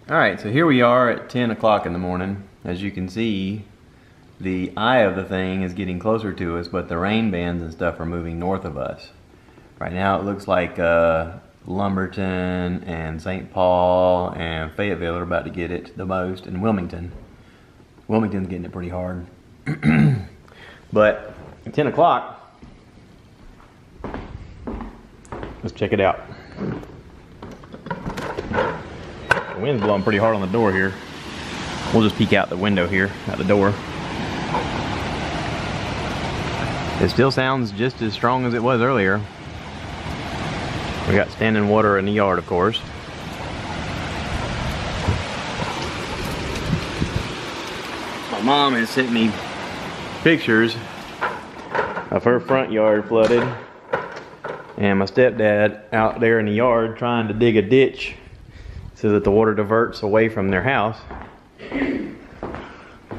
Alright, so here we are at 10 o'clock in the morning. As you can see, the eye of the thing is getting closer to us, but the rain bands and stuff are moving north of us. Right now it looks like Lumberton and St. Paul and Fayetteville are about to get it the most, and Wilmington. Wilmington's getting it pretty hard. But at 10 o'clock, let's check it out. The wind's blowing pretty hard on the door here. We'll just peek out the window here, out the door. It still sounds just as strong as it was earlier. We got standing water in the yard, of course. My mom has sent me pictures of her front yard flooded, and my stepdad out there in the yard trying to dig a ditch so that the water diverts away from their house.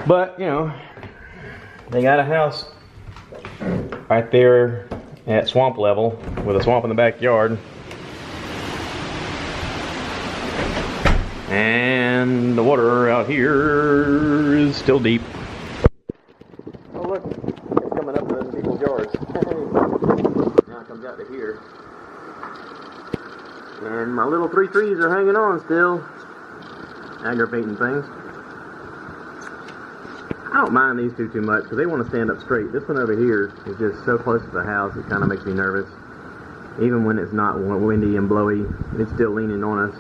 But, you know, they got a house right there at swamp level with a swamp in the backyard. And the water out here is still deep. Oh look, it's coming up in people's yards. Now it comes out to here. And my little 3 trees are hanging on still. Aggravating things. I don't mind these two too much because they want to stand up straight. This one over here is just so close to the house it kind of makes me nervous. Even when it's not windy and blowy, it's still leaning on us.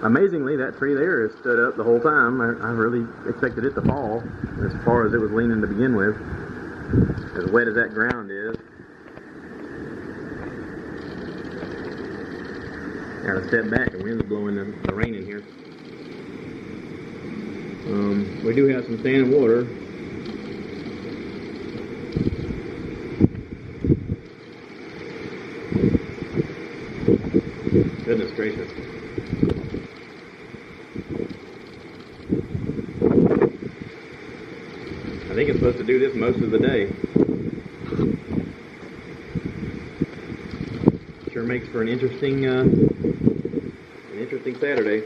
Amazingly, that tree there has stood up the whole time. I really expected it to fall as far as it was leaning to begin with. As wet as that ground is. Gotta step back, the wind's blowing the rain in here. We do have some standing water. Goodness gracious. I think it's supposed to do this most of the day. Sure makes for an interesting Saturday.